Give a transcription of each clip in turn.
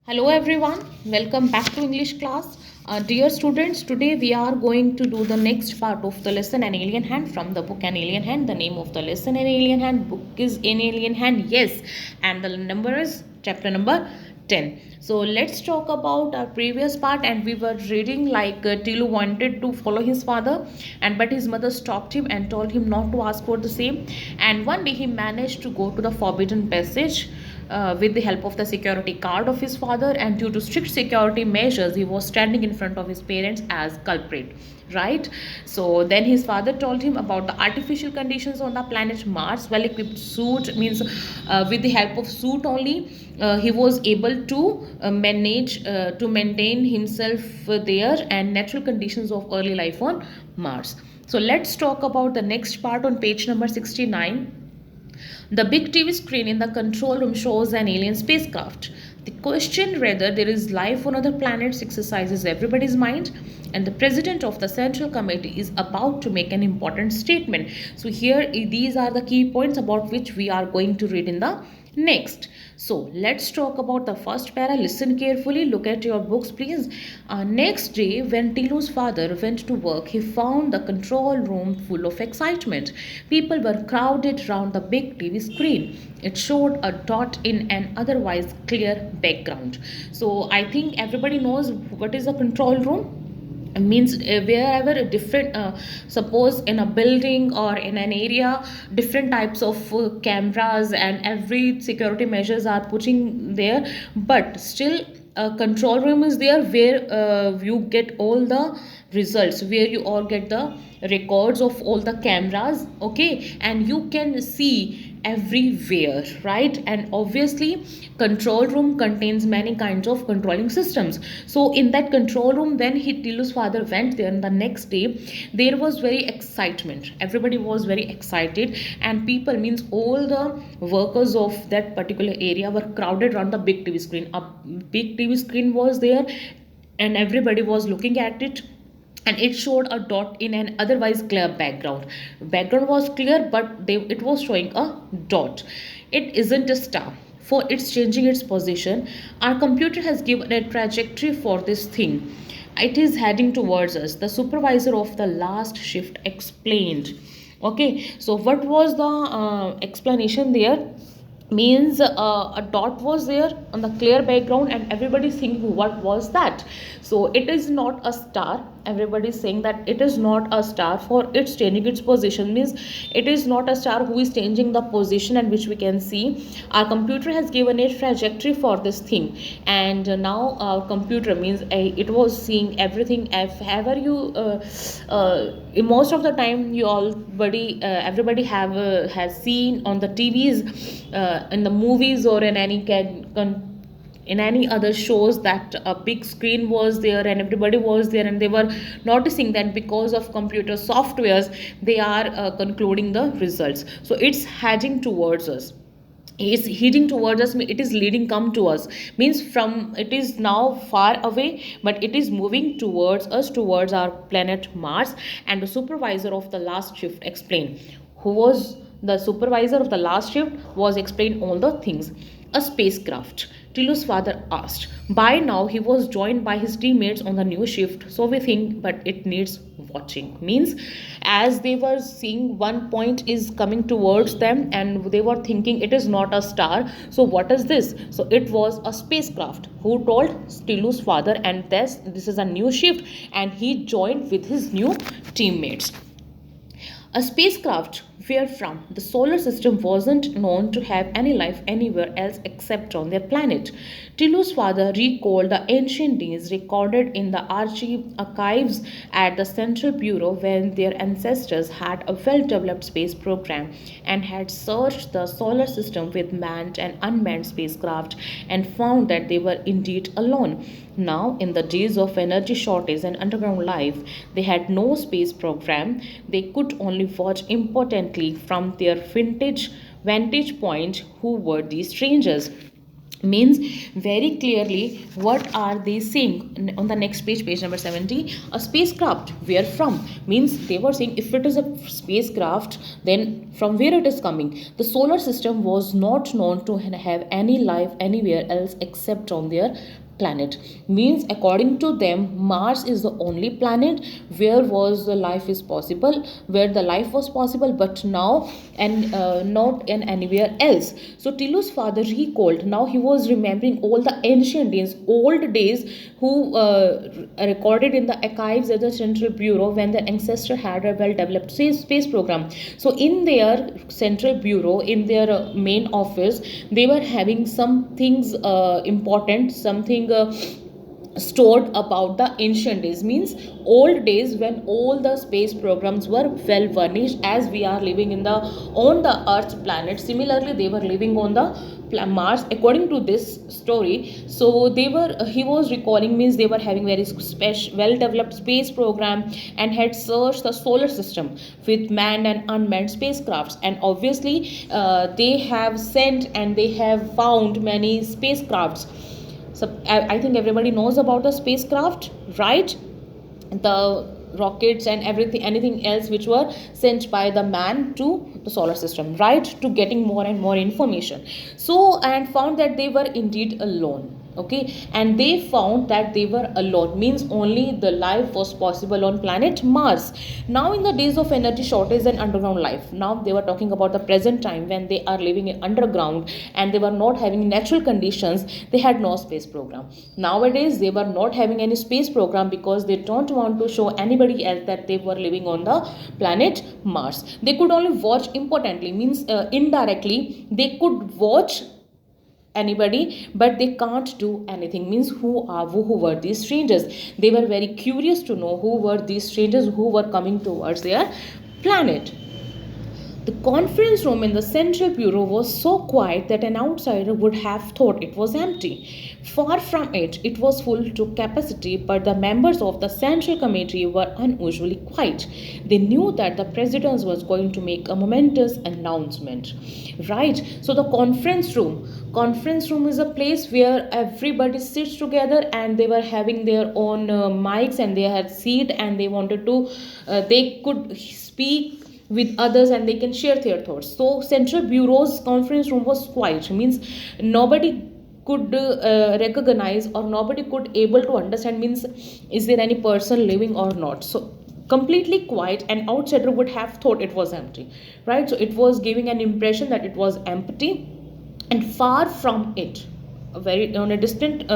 Hello everyone, welcome back to English class. Dear students, today we are going to do the next part of the lesson An Alien Hand from the book An Alien Hand. The name of the lesson An Alien Hand, book is An Alien Hand, yes, and the number is chapter number 10. So let's talk about our previous part, and we were reading like Tilu wanted to follow his father, and but his mother stopped him and told him not to ask for the same. And one day he managed to go to the forbidden passage with the help of the security card of his father, and due to strict security measures he was standing in front of his parents as culprit, right? So then his father told him about the artificial conditions on the planet Mars. Well equipped suit means with the help of suit only he was able to manage to maintain himself there, and natural conditions of early life on Mars. So let's talk about the next part on page number 69. The big TV screen in the control room shows an alien spacecraft. The question whether there is life on other planets exercises everybody's mind, and the president of the Central Committee is about to make an important statement. So, here these are the key points about which we are going to read in the next. So let's talk about the first para. Listen carefully, look at your books please. Next day, when Tilu's father went to work, he found the control room full of excitement. People were crowded round the big TV screen. It showed a dot in an otherwise clear background. So I think everybody knows what is a control room. Means wherever a different suppose in a building or in an area, different types of cameras and every security measures are putting there, but still a control room is there where you get all the results, where you all get the records of all the cameras, okay, and you can see everywhere, right? And obviously control room contains many kinds of controlling systems. So in that control room, when Tilu's father went there, and the next day there was very excitement, everybody was very excited, and people means all the workers of that particular area were crowded around the big TV screen. A big TV screen was there and everybody was looking at it, and it showed a dot in an otherwise clear background was clear, but it was showing a dot. It isn't a star, for it's changing its position. Our computer has given a trajectory for this thing. It is heading towards us, the supervisor of the last shift explained. Okay, so what was the explanation there? Means a dot was there on the clear background, and everybody is thinking what was that. So it is not a star. Everybody is saying that it is not a star, for it's changing its position. Means it is not a star who is changing the position, and which we can see. Our computer has given a trajectory for this thing, and now our computer means it was seeing everything. If ever you most of the time you already everybody have has seen on the TVs, in the movies or in any in any other shows, that a big screen was there and everybody was there, and they were noticing that because of computer softwares they are concluding the results. So it's heading towards us, is heading towards us, it is leading come to us, means from it is now far away, but it is moving towards us, towards our planet Mars. And the supervisor of the last shift explained. Who was the supervisor of the last shift? Was explained all the things. A spacecraft, Tilu's father asked. By now he was joined by his teammates on the new shift, so we think, but it needs watching. Means as they were seeing, one point is coming towards them, and they were thinking it is not a star. So what is this? So it was a spacecraft. Who told? Tilu's father, and this is a new shift, and he joined with his new teammates. A spacecraft where from the solar system wasn't known to have any life anywhere else except on their planet. Tilu's father recalled the ancient days recorded in the archives at the Central Bureau, when their ancestors had a well developed space program and had searched the solar system with manned and unmanned spacecraft, and found that they were indeed alone. Now, in the days of energy shortage and underground life, they had no space program. They could only watch impotently from their vantage point who were these strangers. means very clearly what are they saying on the next page, page number 70. A spacecraft, where from, means they were saying if it is a spacecraft, then from where it is coming. The solar system was not known to have any life anywhere else except on their planet, means according to them Mars is the only planet where was the life is possible, where the life was possible, but now and not in anywhere else. So Tilu's father recalled, now he was remembering all the ancient days, old days, who recorded in the archives at the Central Bureau when their ancestor had a well developed space program. So in their Central Bureau, in their main office, they were having some things important, something stored about the ancient days, means old days when all the space programs were well furnished, as we are living in the on the earth planet. Similarly they were living on the Mars according to this story. So they were he was recalling, means they were having very special well developed space program and had searched the solar system with manned and unmanned spacecrafts, and obviously they have sent and they have found many spacecrafts. So I think everybody knows about the spacecraft, right? The rockets and everything, anything else which were sent by the man to the solar system, right, to getting more and more information. So and found that they were indeed alone. Okay, and they found that they were alone, means only the life was possible on planet Mars. Now in the days of energy shortage and underground life, now they were talking about the present time when they are living in underground and they were not having natural conditions, they had no space program. Nowadays they were not having any space program because they don't want to show anybody else that they were living on the planet Mars. They could only watch, importantly, means indirectly they could watch anybody, but they can't do anything, means who were these strangers. They were very curious to know who were these strangers who were coming towards their planet. The conference room in the Central Bureau was so quiet that an outsider would have thought it was empty. Far from it, it was full to capacity, but the members of the Central Committee were unusually quiet. They knew that the president was going to make a momentous announcement. Right? So the conference room is a place where everybody sits together and they were having their own mics and they had seat and they wanted to they could speak with others and they can share their thoughts. So Central Bureau's conference room was quiet, means nobody could recognize or nobody could able to understand, means is there any person living or not. So completely quiet, an outsider would have thought it was empty, right? So it was giving an impression that it was empty, and far from it, a very on a distant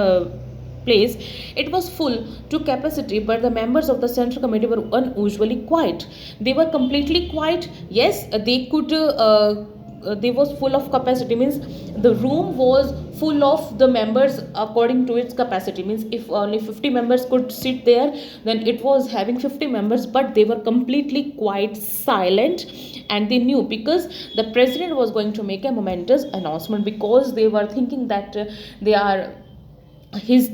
place, it was full to capacity, but the members of the Central Committee were unusually quiet. They were completely quiet. Yes, they could they was full of capacity, means the room was full of the members according to its capacity, means if only 50 members could sit there, then it was having 50 members, but they were completely quiet, silent, and they knew because the president was going to make a momentous announcement, because they were thinking that they are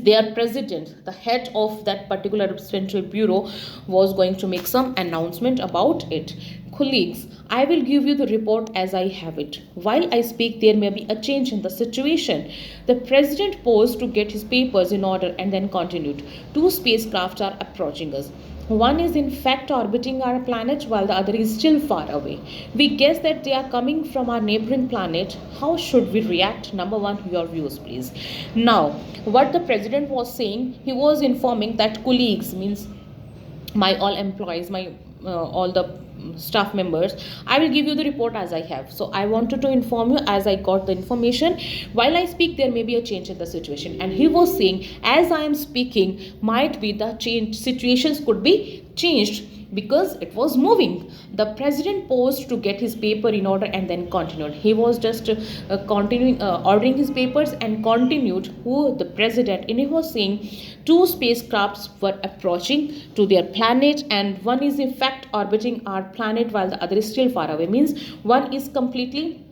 their president, the head of that particular Central Bureau, was going to make some announcement about it. Colleagues, I will give you the report as I have it. While I speak, there may be a change in the situation. The president paused to get his papers in order and then continued. Two spacecraft are approaching us. One is in fact orbiting our planet while the other is still far away. We guess that they are coming from our neighboring planet. How should we react? Number one, your views please. Now, what the president was saying, he was informing that colleagues, means my all employees, my all the staff members, I will give you the report as I have. So I wanted to inform you as I got the information. While I speak, there may be a change in the situation. And he was saying, as I am speaking, might be the change situations could be changed because it was moving. The president paused to get his paper in order and then continued. He was just continuing ordering his papers and continued. Who the president, and he was saying two spacecrafts were approaching to their planet, and one is in fact orbiting our planet while the other is still far away. Means one is completely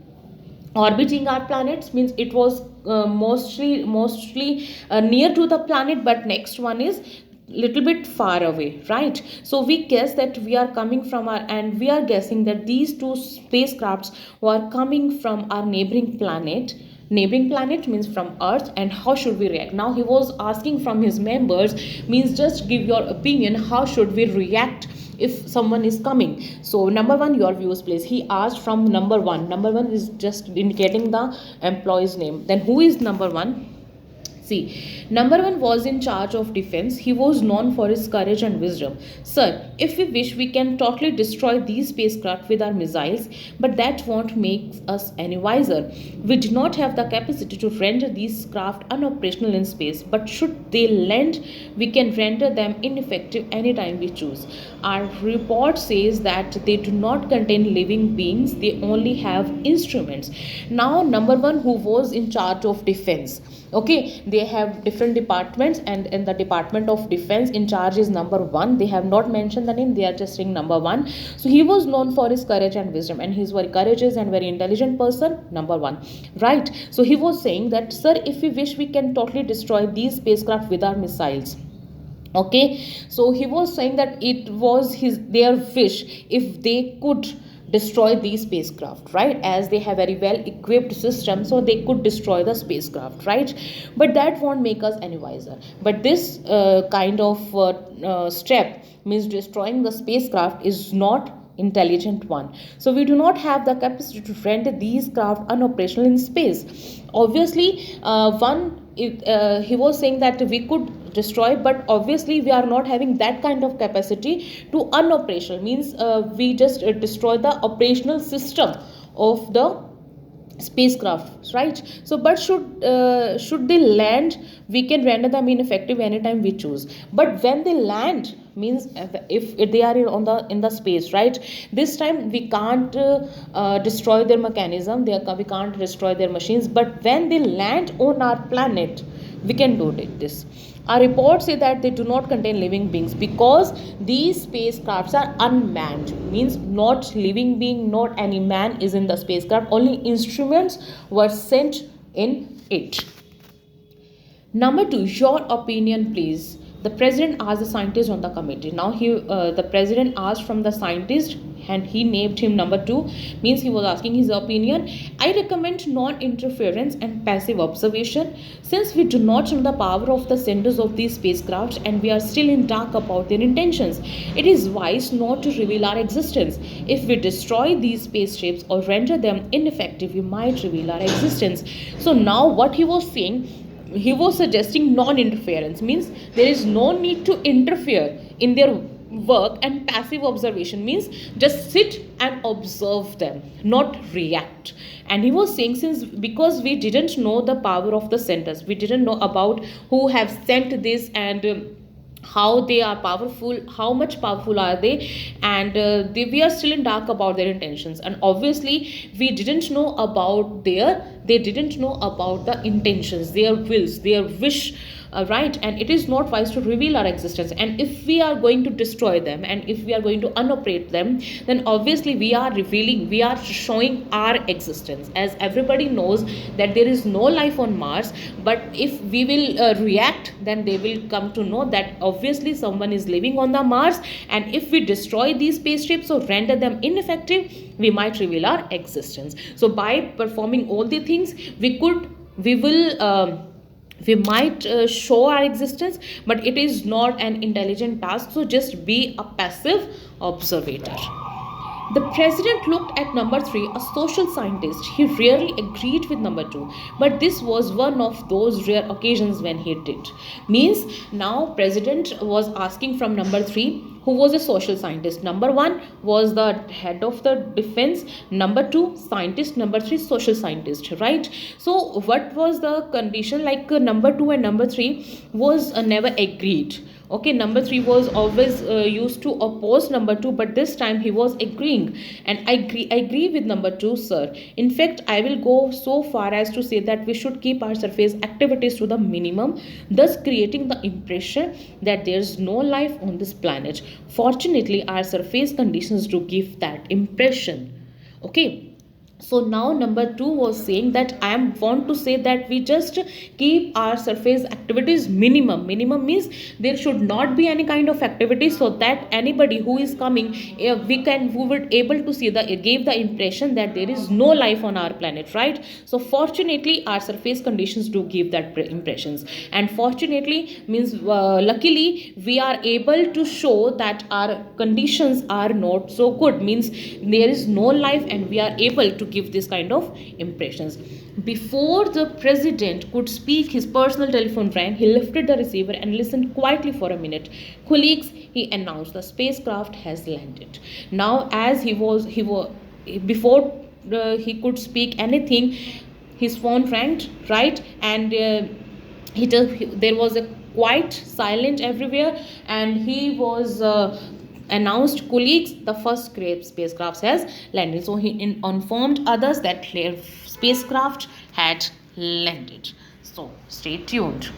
orbiting our planets, means it was mostly near to the planet, but next one is little bit far away, right? So we guess that we are coming from our, and we are guessing that these two spacecrafts were coming from our neighboring planet, neighboring planet means from Earth, and how should we react? Now he was asking from his members, means just give your opinion, how should we react if someone is coming. So number one, your views please. He asked from number one. Number one is just indicating the employee's name. Then who is number one? See, number one was in charge of defense. He was known for his courage and wisdom. Sir, if we wish, we can totally destroy these spacecraft with our missiles, but that won't make us any wiser. We do not have the capacity to render these craft unoperational in space, but should they land, we can render them ineffective anytime we choose. Our report says that they do not contain living beings, they only have instruments. Now, number one, who was in charge of defense? Okay, they have different departments, and in the Department of Defense, in charge is number one. They have not mentioned the name, they are just saying number one. So he was known for his courage and wisdom, and he's very courageous and very intelligent person, number one, right? So he was saying that, sir, if we wish, we can totally destroy these spacecraft with our missiles. Okay, so he was saying that it was their wish if they could destroy these spacecraft, right? As they have very well equipped system, so they could destroy the spacecraft, right? But that won't make us any wiser. But this kind of step, means destroying the spacecraft, is not intelligent one. So we do not have the capacity to render these craft unoperational in space. Obviously, he was saying that we could destroy, but obviously we are not having that kind of capacity to unoperational, means we just destroy the operational system of the spacecraft, right? So but should they land, we can render them ineffective anytime we choose. But when they land, means if they are in the space, right, this time we can't destroy their mechanism, we can't destroy their machines. But when they land on our planet, we can do this. Our reports say that they do not contain living beings because these spacecrafts are unmanned, means not living being, not any man is in the spacecraft, only instruments were sent in it. Number two, your opinion please. The president asked the scientist on the committee. Now the president asked from the scientist, and he named him number two, means he was asking his opinion. I recommend non-interference and passive observation. Since we do not know the power of the senders of these spacecraft and we are still in dark about their intentions, it is wise not to reveal our existence. If we destroy these spaceships or render them ineffective, we might reveal our existence. So now what he was saying, he was suggesting non-interference, means there is no need to interfere in their work, and passive observation means just sit and observe them, not react. And he was saying, because we didn't know the power of the senders, we didn't know about who have sent this, and how they are powerful, how much powerful are they, and we are still in dark about their intentions. And obviously we didn't know about they didn't know about the intentions, their wills, their wish, right? And it is not wise to reveal our existence. And if we are going to destroy them, and if we are going to unoperate them, then obviously we are showing our existence. As everybody knows that there is no life on Mars, but if we will react, then they will come to know that obviously someone is living on the Mars, and if we destroy these spaceships or render them ineffective, we might reveal our existence. So by performing all the things, we might show our existence, but it is not an intelligent task. So just be a passive observer. The president looked at number three, a social scientist. He rarely agreed with number two, but this was one of those rare occasions when he did. Means now president was asking from number three, who was a social scientist. Number one was the head of the defense, number two scientist, number three social scientist, right? So what was the condition? Like number two and number three was never agreed. Okay, number three was always used to oppose number two, but this time he was agreeing. And I agree with number two, sir. In fact, I will go so far as to say that we should keep our surface activities to the minimum, thus creating the impression that there is no life on this planet. Fortunately, our surface conditions do give that impression. Okay. So now number 2 was saying that I am want to say that we just keep our surface activities minimum means there should not be any kind of activity, so that anybody who is coming, we would able to see the gave the impression that there is no life on our planet, right? So fortunately our surface conditions do give that impressions, and fortunately means luckily we are able to show that our conditions are not so good, means there is no life and we are able to give this kind of impressions. Before the president could speak, his personal telephone rang. He lifted the receiver and listened quietly for a minute. Colleagues, he announced, the spacecraft has landed. Now as he was before he could speak anything, his phone rang, right? And there was a quiet silence everywhere, and he was announced, colleagues, the first spacecraft has landed. So he informed others that their spacecraft had landed. So stay tuned.